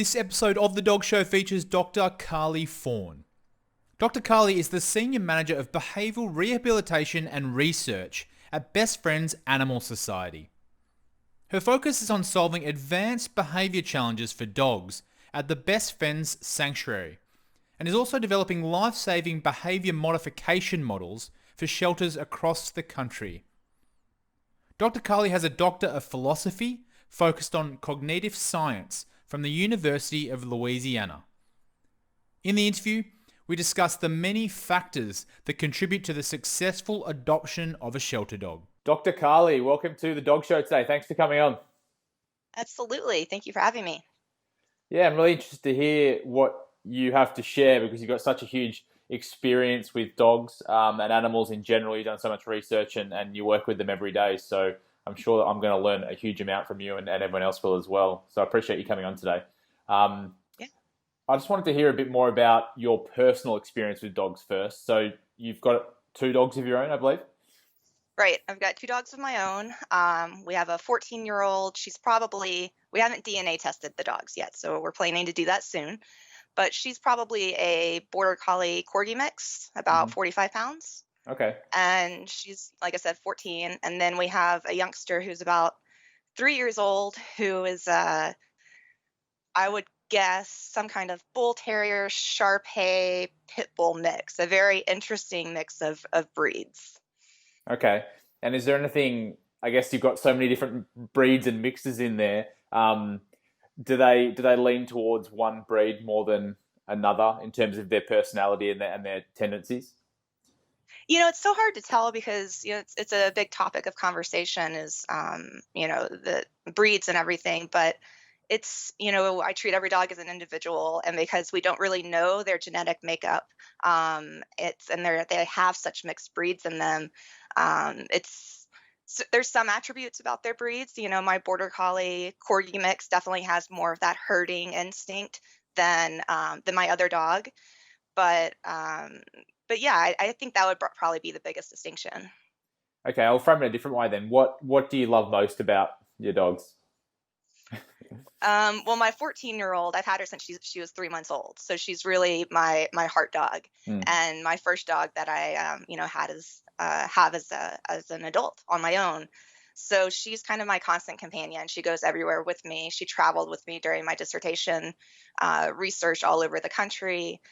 This episode of The Dog Show features Dr. Carley Faughn. Dr. Carley is the Senior Manager of Behavioural Rehabilitation and Research at Best Friends Animal Society. Her focus is on solving advanced behaviour challenges for dogs at the Best Friends Sanctuary, and is also developing life-saving behaviour modification models for shelters across the country. Dr. Carley has a Doctor of Philosophy focused on cognitive science from the University of Louisiana. In the interview, we discuss the many factors that contribute to the successful adoption of a shelter dog. Dr. Carley, welcome to The Dog Show today. Thanks for coming on. Absolutely. Thank you for having me. Yeah, I'm really interested to hear what you have to share because you've got such a huge experience with dogs and animals in general. You've done so much research and you work with them every day. So I'm sure that I'm going to learn a huge amount from you and everyone else will as well. So I appreciate you coming on today. I just wanted to hear a bit more about your personal experience with dogs first. So you've got 2 dogs of your own, I believe? Right. I've got 2 dogs of my own. We have a 14-year-old. We haven't DNA tested the dogs yet, so we're planning to do that soon. But she's probably a Border Collie Corgi mix, about 45 pounds. Okay. And she's, like I said, 14. And then we have a youngster who's about 3 years old, who is, I would guess, some kind of bull terrier, Shar-Pei, pit bull mix, a very interesting mix of breeds. Okay. And is there anything, I guess you've got so many different breeds and mixes in there. Do they lean towards one breed more than another in terms of their personality and their tendencies? It's so hard to tell because, it's a big topic of conversation is, the breeds and everything, but it's, I treat every dog as an individual, and because we don't really know their genetic makeup, they have such mixed breeds in them. There's some attributes about their breeds. My Border Collie Corgi mix definitely has more of that herding instinct than my other dog. But yeah, I think that would probably be the biggest distinction. Okay, I'll frame it a different way then. What do you love most about your dogs? Well, my 14-year-old, I've had her since she was 3 months old. So she's really my heart dog, and my first dog that I have as an adult on my own. So she's kind of my constant companion. She goes everywhere with me. She traveled with me during my dissertation research all over the country.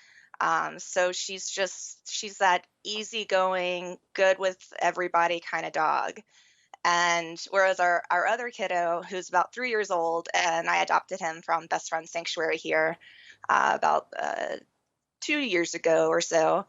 So she's that easygoing, good with everybody kind of dog. And whereas our other kiddo, who's about 3 years old, and I adopted him from Best Friends Sanctuary here about 2 years ago or so,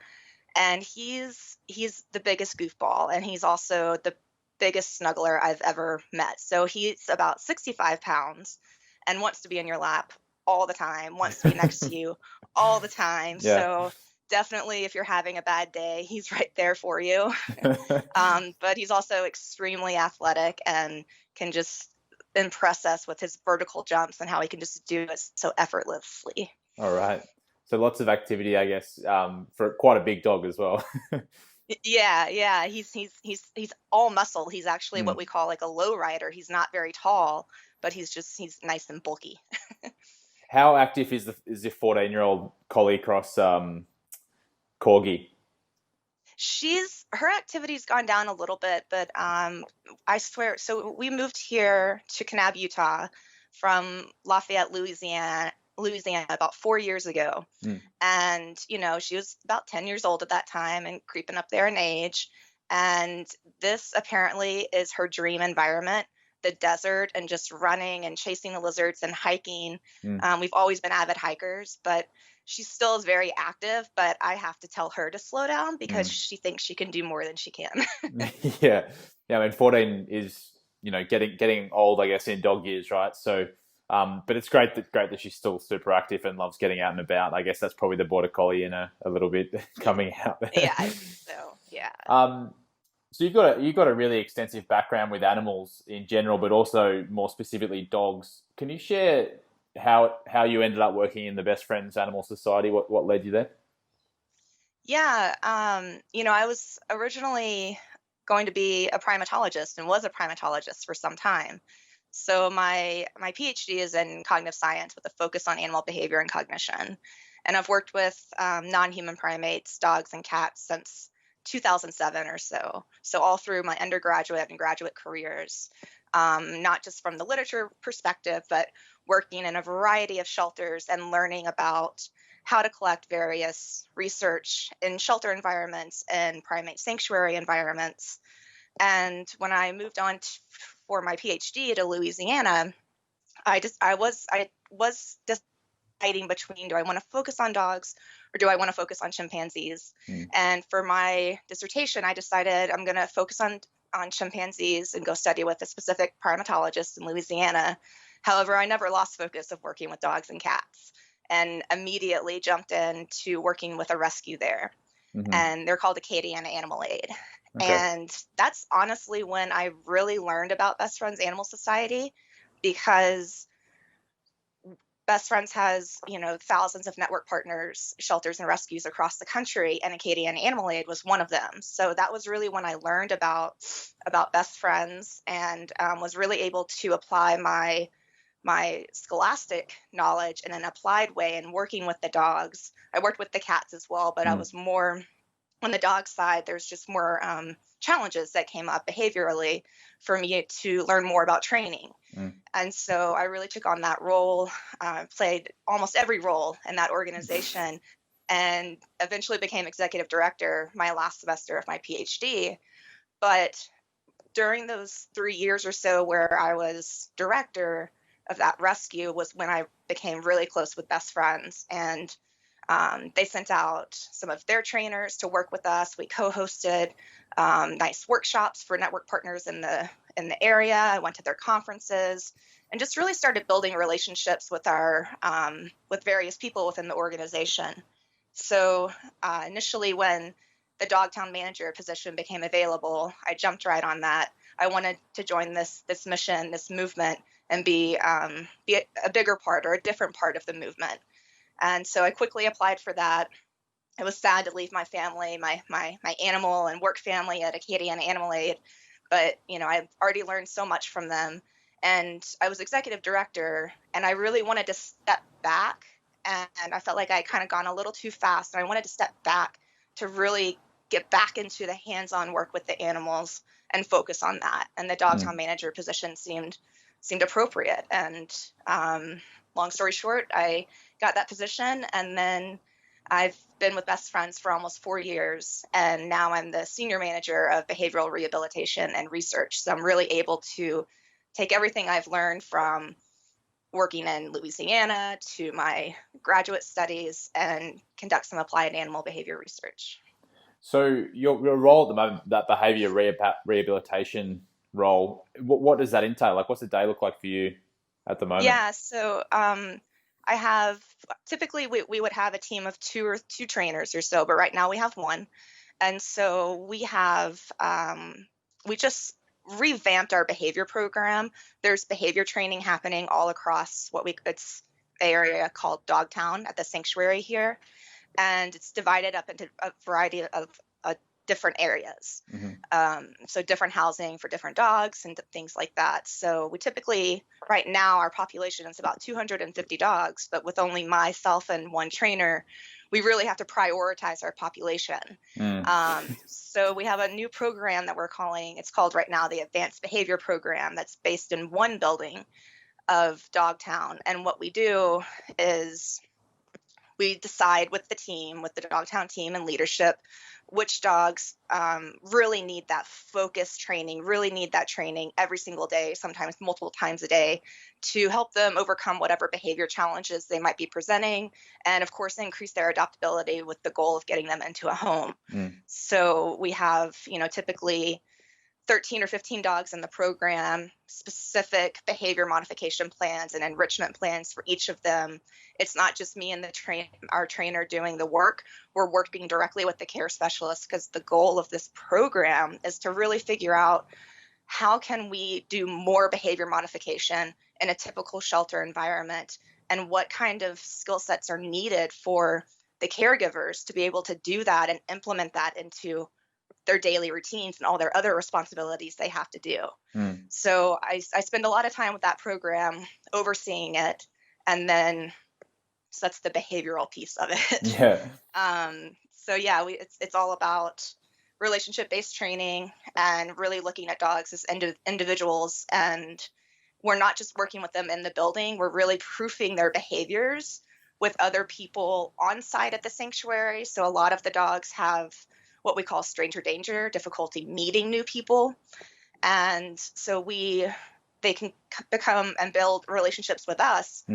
and he's the biggest goofball, and he's also the biggest snuggler I've ever met. So he's about 65 pounds and wants to be in your lap all the time, wants to be next to you all the time. Yeah. So definitely, if you're having a bad day, he's right there for you. But he's also extremely athletic and can just impress us with his vertical jumps and how he can just do it so effortlessly. All right. So lots of activity, I guess, for quite a big dog as well. Yeah. He's all muscle. He's actually what we call like a low rider. He's not very tall, but he's nice and bulky. How active is your 14-year-old Collie Cross Corgi? Her activity's gone down a little bit, but I swear, so we moved here to Kanab, Utah from Lafayette, Louisiana about 4 years ago. And, she was about 10 years old at that time and creeping up there in age. And this apparently is her dream environment, the desert, and just running and chasing the lizards and hiking. We've always been avid hikers, but she still is very active, but I have to tell her to slow down because she thinks she can do more than she can. Yeah. I mean, 14 is, getting old, I guess, in dog years, right? So, but it's great that she's still super active and loves getting out and about. I guess that's probably the Border Collie in a little bit coming out. Yeah, I think so. Yeah. So you've got a really extensive background with animals in general, but also more specifically dogs. Can you share how you ended up working in the Best Friends Animal Society? What led you there? Yeah, I was originally going to be a primatologist and was a primatologist for some time. So my PhD is in cognitive science with a focus on animal behavior and cognition. And I've worked with non-human primates, dogs and cats since 2007 or so. So all through my undergraduate and graduate careers, not just from the literature perspective, but working in a variety of shelters and learning about how to collect various research in shelter environments and primate sanctuary environments. And when I moved on for my PhD to Louisiana, I was deciding between, do I want to focus on dogs or do I want to focus on chimpanzees? And for my dissertation, I decided I'm going to focus on chimpanzees and go study with a specific primatologist in Louisiana. However, I never lost focus of working with dogs and cats and immediately jumped into working with a rescue there. And they're called Acadiana Animal Aid. Okay. And that's honestly when I really learned about Best Friends Animal Society, because Best Friends has, thousands of network partners, shelters and rescues across the country, and Acadiana Animal Aid was one of them. So that was really when I learned about Best Friends, and was really able to apply my scholastic knowledge in an applied way and working with the dogs. I worked with the cats as well, but I was more on the dog side. There's just more challenges that came up behaviorally for me to learn more about training. And so I really took on that role, played almost every role in that organization, and eventually became executive director my last semester of my PhD. But during those 3 years or so where I was director of that rescue was when I became really close with Best Friends. And they sent out some of their trainers to work with us. We co-hosted nice workshops for network partners in the area. I went to their conferences and just really started building relationships with with various people within the organization. So initially, when the Dogtown manager position became available, I jumped right on that. I wanted to join this mission, this movement, and be a bigger part or a different part of the movement. And so I quickly applied for that. It was sad to leave my family, my animal and work family at Acadiana Animal Aid, but I've already learned so much from them. And I was executive director, and I really wanted to step back, and I felt like I kind of gone a little too fast, and I wanted to step back to really get back into the hands-on work with the animals and focus on that. And the Dogtown manager position seemed appropriate. And long story short, I got that position, and then I've been with Best Friends for almost 4 years, and now I'm the senior manager of behavioral rehabilitation and research. So I'm really able to take everything I've learned from working in Louisiana to my graduate studies and conduct some applied animal behavior research. So your role at the moment, that behavior rehabilitation role, what does that entail? Like, what's the day look like for you at the moment? Yeah, so I have typically we would have a team of two trainers or so, but right now we have one. And so we have we just revamped our behavior program. There's behavior training happening all across it's the area called Dogtown at the sanctuary here, and it's divided up into a variety of different areas. So different housing for different dogs and things like that. So we typically, right now, our population is about 250 dogs, but with only myself and one trainer, we really have to prioritize our population. So we have a new program that it's called right now the Advanced Behavior Program, that's based in one building of Dogtown. And what we do is we decide with the Dogtown team and leadership, which dogs really need that focused training, really need that training every single day, sometimes multiple times a day, to help them overcome whatever behavior challenges they might be presenting, and of course increase their adaptability with the goal of getting them into a home. So we have, typically 13 or 15 dogs in the program, specific behavior modification plans and enrichment plans for each of them. It's not just me and our trainer doing the work. We're working directly with the care specialist, because the goal of this program is to really figure out how can we do more behavior modification in a typical shelter environment, and what kind of skill sets are needed for the caregivers to be able to do that and implement that into their daily routines and all their other responsibilities they have to do. Mm. So I spend a lot of time with that program, overseeing it, and then so that's the behavioral piece of it. Yeah. So yeah, it's all about relationship-based training and really looking at dogs as individuals, and we're not just working with them in the building, we're really proofing their behaviors with other people on site at the sanctuary. So a lot of the dogs have what we call stranger danger, difficulty meeting new people. And so they can become and build relationships with us,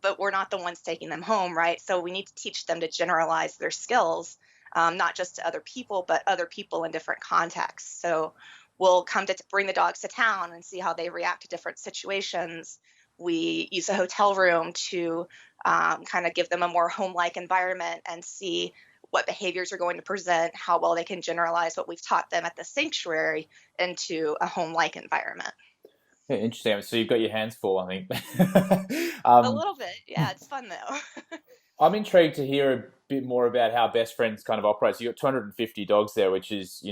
but we're not the ones taking them home, right? So we need to teach them to generalize their skills, not just to other people, but other people in different contexts. So we'll come to bring the dogs to town and see how they react to different situations. We use a hotel room to kind of give them a more home-like environment and see what behaviors are going to present, how well they can generalize what we've taught them at the sanctuary into a home-like environment. Yeah, interesting. So you've got your hands full, I think. A little bit. Yeah, it's fun though. I'm intrigued to hear a bit more about how Best Friends kind of operates. You got 250 dogs there, which is,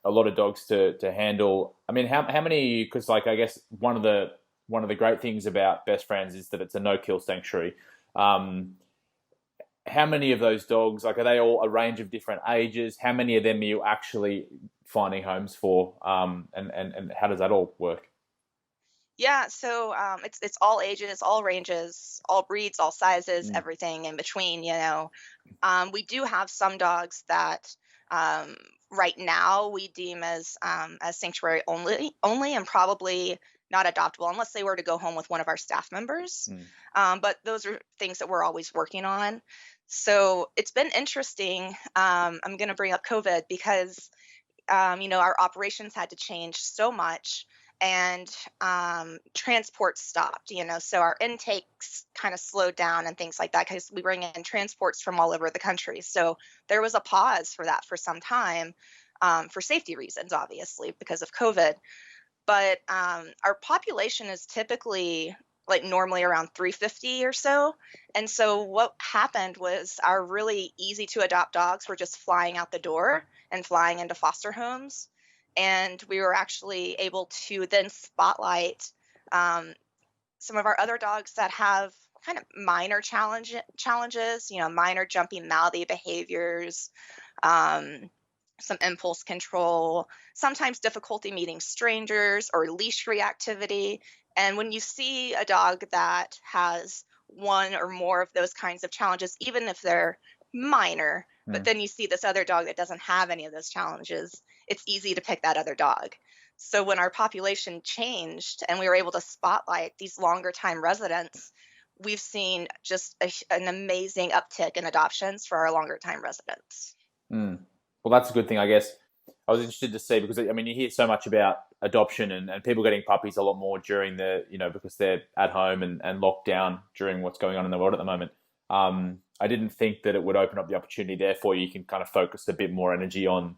a lot of dogs to handle. I mean, how many? Because I guess one of the great things about Best Friends is that it's a no-kill sanctuary. How many of those dogs? Are they all a range of different ages? How many of them are you actually finding homes for? And how does that all work? Yeah, so it's all ages, all ranges, all breeds, all sizes, everything in between. We do have some dogs that right now we deem as sanctuary only, and probably not adoptable unless they were to go home with one of our staff members. But those are things that we're always working on. So it's been interesting. I'm going to bring up COVID because our operations had to change so much. And transport stopped, so our intakes kind of slowed down and things like that because we bring in transports from all over the country. So there was a pause for that for some time for safety reasons, obviously, because of COVID. But our population is typically normally around 350 or so. And so what happened was our really easy to adopt dogs were just flying out the door and flying into foster homes. And we were actually able to then spotlight some of our other dogs that have kind of minor challenges, minor jumpy, mouthy behaviors, some impulse control, sometimes difficulty meeting strangers or leash reactivity. And when you see a dog that has one or more of those kinds of challenges, even if they're minor, but then you see this other dog that doesn't have any of those challenges, it's easy to pick that other dog. So when our population changed and we were able to spotlight these longer time residents, we've seen just an amazing uptick in adoptions for our longer time residents. Well, that's a good thing, I guess. I was interested to see because, you hear so much about adoption and people getting puppies a lot more during because they're at home and locked down during what's going on in the world at the moment. I didn't think that it would open up the opportunity. Therefore, you can kind of focus a bit more energy on,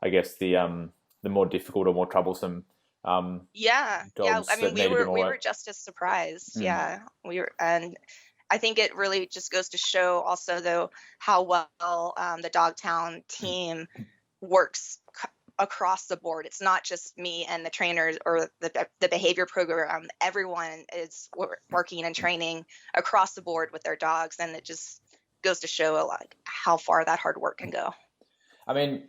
I guess, the more difficult or more troublesome dogs. Yeah. I mean, we were just as surprised. Yeah, we were, and I think it really just goes to show also though how well the Dogtown team works across the board. It's not just me and the trainers or the behavior program. Everyone is working and training across the board with their dogs, and it just goes to show how far that hard work can go. I mean,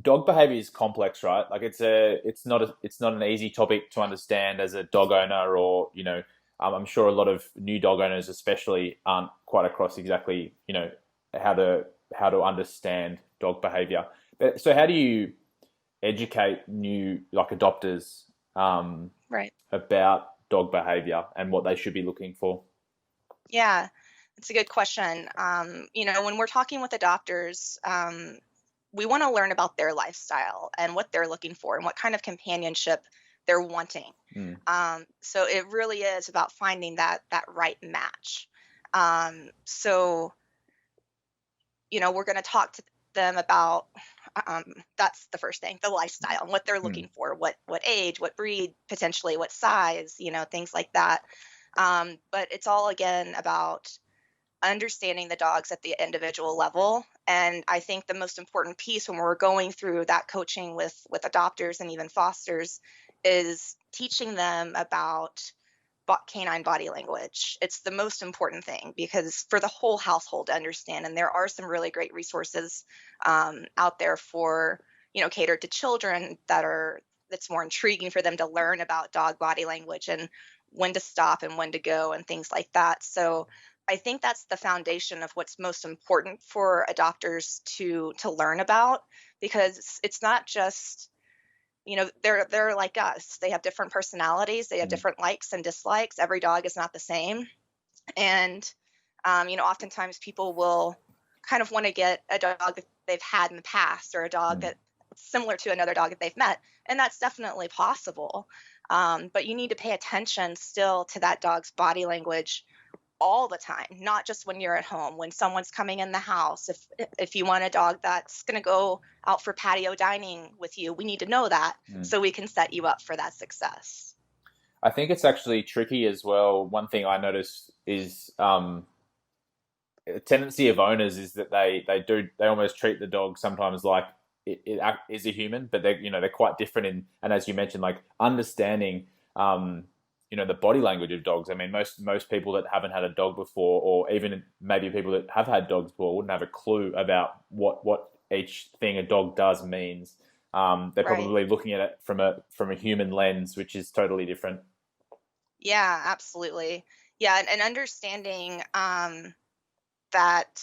dog behavior is complex, right? It's not an easy topic to understand as a dog owner, or I'm sure a lot of new dog owners especially aren't quite across exactly how to understand dog behavior. So how do you educate new adopters right about dog behavior and what they should be looking for? Yeah, it's a good question. When we're talking with adopters, we want to learn about their lifestyle and what they're looking for and what kind of companionship they're wanting. So it really is about finding that right match. So we're going to talk to them about that's the first thing, the lifestyle and what they're looking for, what age, what breed, potentially what size, things like that. But it's all again about understanding the dogs at the individual level And I think the most important piece when we're going through that coaching with adopters and even fosters is teaching them about canine body language. It's the most important thing, because for the whole household to understand, and there are some really great resources out there for, catered to children that's more intriguing for them to learn about dog body language and when to stop and when to go and things like that. So I think that's the foundation of what's most important for adopters to learn about, because it's not just, they're like us. They have different personalities. They have different likes and dislikes. Every dog is not the same. And, oftentimes people will kind of want to get a dog that they've had in the past, or a dog that's similar to another dog that they've met. And that's definitely possible. But you need to pay attention still to that dog's body language all the time, not just when you're at home, when someone's coming in the house. If you want a dog that's going to go out for patio dining with you, we need to know that so we can set you up for that success. I think it's actually tricky as well. One thing I notice is a tendency of owners is that they almost treat the dog sometimes like it is a human, but they're quite different and as you mentioned, like understanding the body language of dogs. I mean, most people that haven't had a dog before, or even maybe people that have had dogs before, wouldn't have a clue about what each thing a dog does means. They're probably looking at it from a human lens, which is totally different. Yeah, absolutely. Yeah, and understanding that,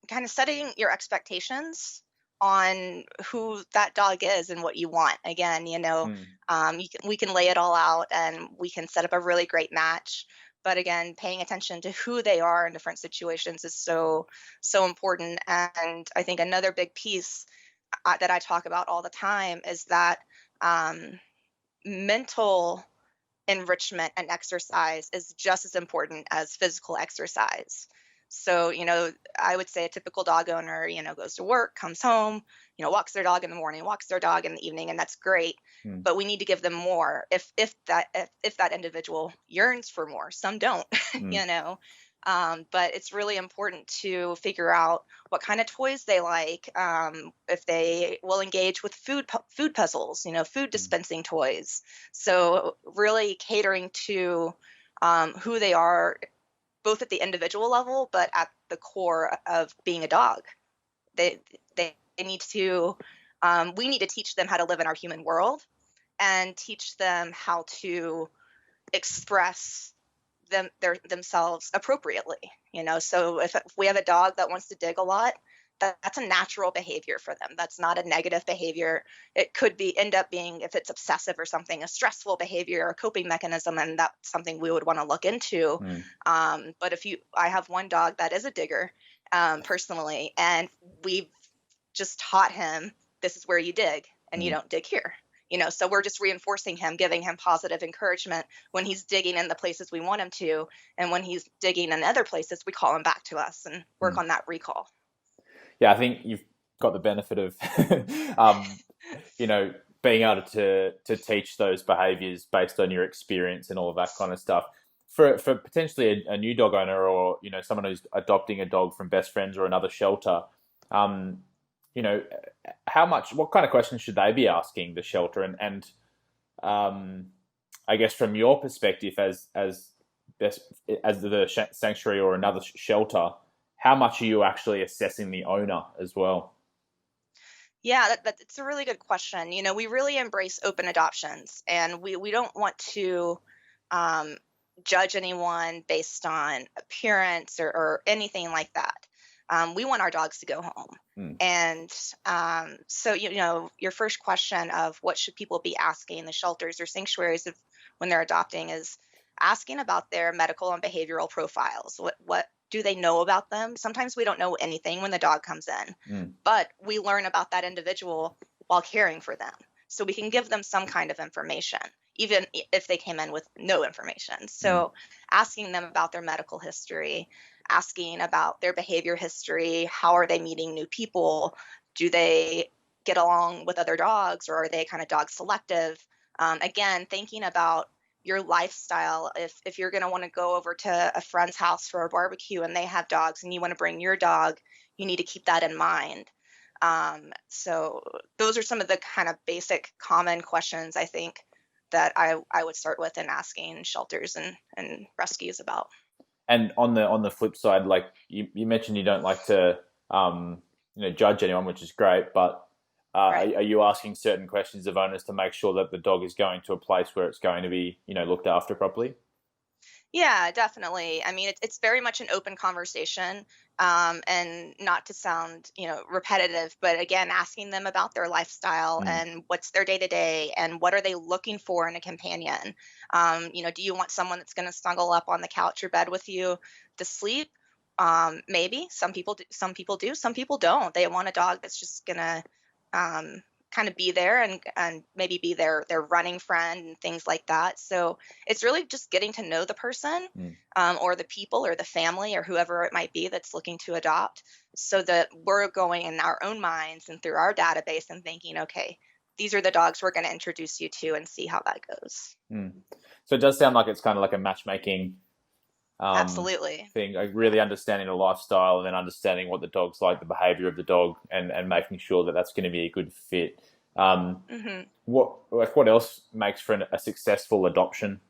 kind of setting your expectations on who that dog is and what you want. Again, we can lay it all out and we can set up a really great match. But again, paying attention to who they are in different situations is so important. And I think another big piece that I talk about all the time is that mental enrichment and exercise is just as important as physical exercise. So, I would say a typical dog owner, goes to work, comes home, walks their dog in the morning, walks their dog in the evening, and that's great. But we need to give them more if that individual yearns for more. Some don't, but it's really important to figure out what kind of toys they like, if they will engage with food puzzles, food dispensing toys. So really catering to who they are, both at the individual level, but at the core of being a dog. They need to, we need to teach them how to live in our human world and teach them how to express themselves appropriately. So if we have a dog that wants to dig a lot, that's a natural behavior for them. That's not a negative behavior. It could end up being, if it's obsessive or something, a stressful behavior or a coping mechanism, and that's something we would want to look into. But I have one dog that is a digger, personally, and we've just taught him, this is where you dig, and you don't dig here. So we're just reinforcing him, giving him positive encouragement when he's digging in the places we want him to, and when he's digging in other places, we call him back to us and work on that recall. Yeah, I think you've got the benefit of, being able to teach those behaviors based on your experience and all of that kind of stuff. For potentially a new dog owner, or someone who's adopting a dog from best friends or another shelter, what kind of questions should they be asking the shelter? And I guess from your perspective as the sanctuary or another shelter, how much are you actually assessing the owner as well? Yeah, that's a really good question. We really embrace open adoptions, and we don't want to judge anyone based on appearance or anything like that. We want our dogs to go home. And so, your first question of what should people be asking the shelters or sanctuaries when they're adopting is asking about their medical and behavioral profiles. What do they know about them? Sometimes we don't know anything when the dog comes in, but we learn about that individual while caring for them. So we can give them some kind of information, even if they came in with no information. So asking them about their medical history, asking about their behavior history, how are they meeting new people? Do they get along with other dogs, or are they kind of dog selective? Again, thinking about your lifestyle. If you're going to want to go over to a friend's house for a barbecue and they have dogs and you want to bring your dog, you need to keep that in mind. So those are some of the kind of basic common questions I think that I would start with in asking shelters and rescues about. And on the flip side, like you mentioned, you don't like to judge anyone, which is great. But Right. are you asking certain questions of owners to make sure that the dog is going to a place where it's going to be looked after properly? Yeah, definitely. I mean, it's very much an open conversation, and not to sound, repetitive, but again, asking them about their lifestyle Mm. and what's their day to day and what are they looking for in a companion. Do you want someone that's going to snuggle up on the couch or bed with you to sleep? Maybe some people do, some people do, some people don't. They want a dog that's just gonna um, kind of be there and maybe be their running friend and things like that. So it's really just getting to know the person, Mm. or the people or the family or whoever it might be that's looking to adopt, so that we're going in our own minds and through our database and thinking, okay, these are the dogs we're going to introduce you to and see how that goes. Mm. So it does sound like it's kind of like a matchmaking Absolutely. thing, like really understanding the lifestyle and then understanding what the dog's like, the behavior of the dog, and making sure that that's going to be a good fit. Hmm. What else makes for a successful adoption?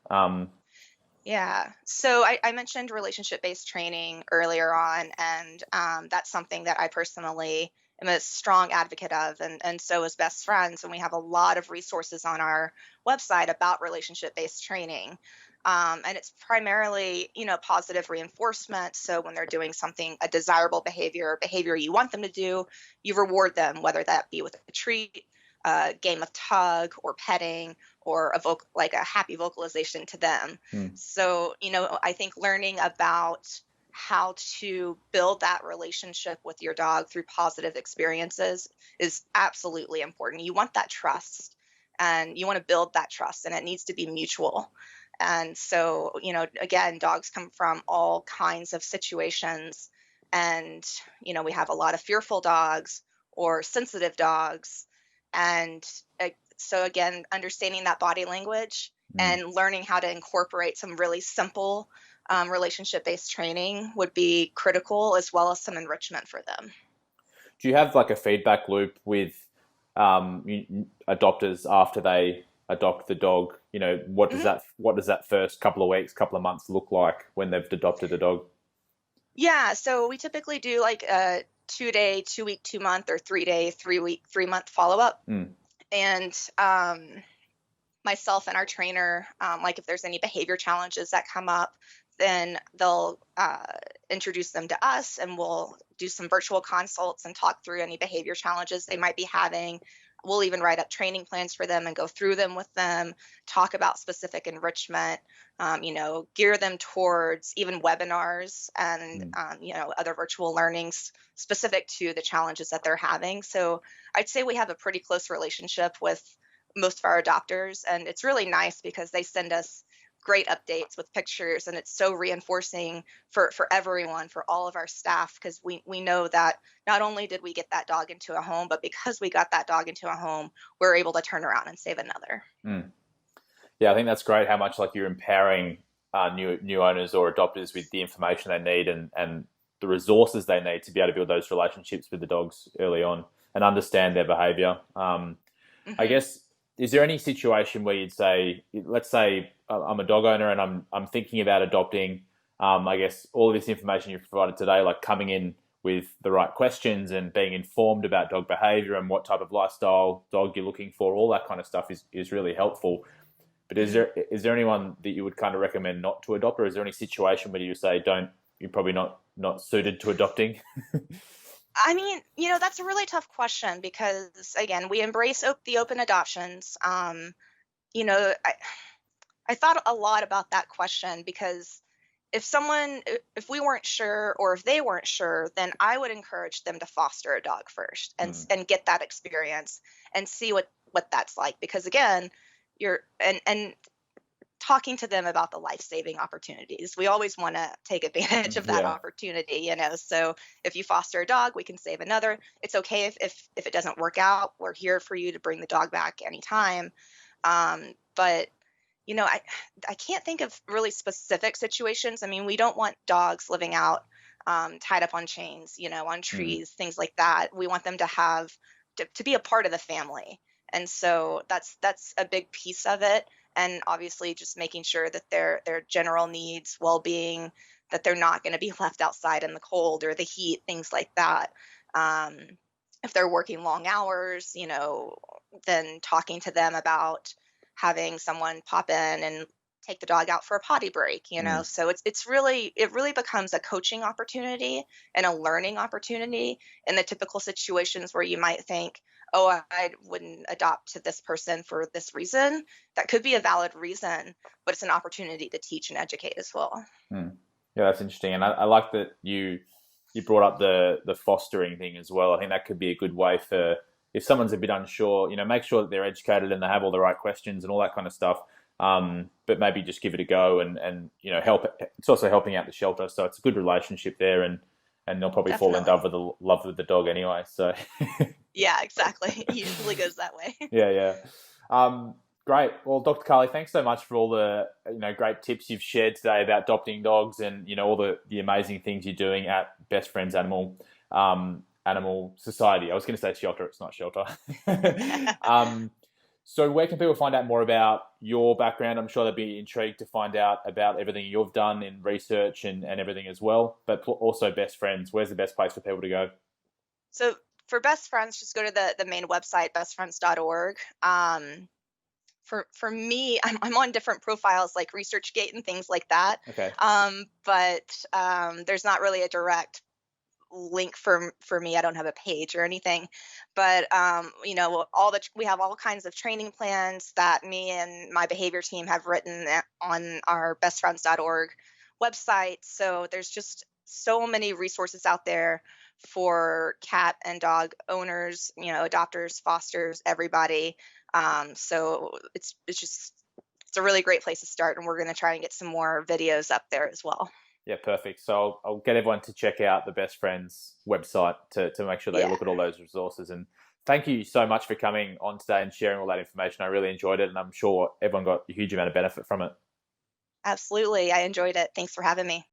Yeah. So I mentioned relationship-based training earlier on, and that's something that I personally am a strong advocate of, and so is Best Friends, and we have a lot of resources on our website about relationship-based training. And it's primarily, positive reinforcement. So when they're doing something, a desirable behavior you want them to do, you reward them, whether that be with a treat, a game of tug, or petting, or like a happy vocalization to them. Mm. So, I think learning about how to build that relationship with your dog through positive experiences is absolutely important. You want that trust, and you want to build that trust, and it needs to be mutual. And so, again, dogs come from all kinds of situations. And, we have a lot of fearful dogs or sensitive dogs. And so, again, understanding that body language Mm. and learning how to incorporate some really simple relationship-based training would be critical, as well as some enrichment for them. Do you have like a feedback loop with adopters after they adopt the dog? What does Mhm. that first couple of weeks, couple of months look like when they've adopted a dog? Yeah, so we typically do like a 2-day, 2-week, 2-month, or 3-day, 3-week, 3-month follow-up. Mm. And myself and our trainer, like if there's any behavior challenges that come up, then they'll introduce them to us, and we'll do some virtual consults and talk through any behavior challenges they might be having. We'll even write up training plans for them and go through them with them, talk about specific enrichment, gear them towards even webinars and, Mm. other virtual learnings specific to the challenges that they're having. So I'd say we have a pretty close relationship with most of our adopters, and it's really nice because they send us great updates with pictures, and it's so reinforcing for everyone, for all of our staff, because we know that not only did we get that dog into a home, but because we got that dog into a home, we're able to turn around and save another. Mm. Yeah, I think that's great how much like you're empowering new owners or adopters with the information they need and the resources they need to be able to build those relationships with the dogs early on and understand their behavior. I Hmm. guess, is there any situation where you'd say, let's say I'm a dog owner and I'm thinking about adopting, I guess all of this information you've provided today, like coming in with the right questions and being informed about dog behavior and what type of lifestyle dog you're looking for, all that kind of stuff is really helpful. But Hmm. is there anyone that you would kind of recommend not to adopt, or is there any situation where you say you're probably not suited to adopting? I mean, that's a really tough question because, again, we embrace the open adoptions. You know, I, I thought a lot about that question because if we weren't sure or if they weren't sure, then I would encourage them to foster a dog first Mm. and get that experience and see what that's like. Because again, you're and talking to them about the life-saving opportunities. We always want to take advantage of that Yeah. opportunity. So if you foster a dog, we can save another. It's okay if it doesn't work out. We're here for you to bring the dog back anytime. But I can't think of really specific situations. I mean, we don't want dogs living out tied up on chains, on trees, things like that. We want them to have to be a part of the family. And so that's a big piece of it. And obviously just making sure that their general needs, well-being, that they're not going to be left outside in the cold or the heat, things like that. If they're working long hours, then talking to them about having someone pop in and take the dog out for a potty break, So it really becomes a coaching opportunity and a learning opportunity in the typical situations where you might think, oh, I wouldn't adopt to this person for this reason. That could be a valid reason, but it's an opportunity to teach and educate as well. Yeah, that's interesting. And I like that you brought up the fostering thing as well. I think that could be a good way for, if someone's a bit unsure, make sure that they're educated and they have all the right questions and all that kind of stuff. But maybe just give it a go and help. It's also helping out the shelter, so it's a good relationship there, and they'll probably Definitely. fall in love with the dog anyway. So yeah, exactly. It usually goes that way. Yeah. Great. Well, Dr. Carley, thanks so much for all the great tips you've shared today about adopting dogs and all the amazing things you're doing at Best Friends Animal Society. I was going to say shelter. It's not shelter. So where can people find out more about your background? I'm sure they'll be intrigued to find out about everything you've done in research and everything as well, but also Best Friends. Where's the best place for people to go? So for Best Friends, just go to the main website, bestfriends.org. For me, I'm on different profiles like ResearchGate and things like that. Okay. But there's not really a direct link for me. I don't have a page or anything, but we have all kinds of training plans that me and my behavior team have written on our bestfriends.org website. So there's just so many resources out there for cat and dog owners, adopters, fosters, everybody. So it's a really great place to start, and we're going to try and get some more videos up there as well. Yeah, perfect. So I'll get everyone to check out the Best Friends website to make sure they look at all those resources. And thank you so much for coming on today and sharing all that information. I really enjoyed it, and I'm sure everyone got a huge amount of benefit from it. Absolutely. I enjoyed it. Thanks for having me.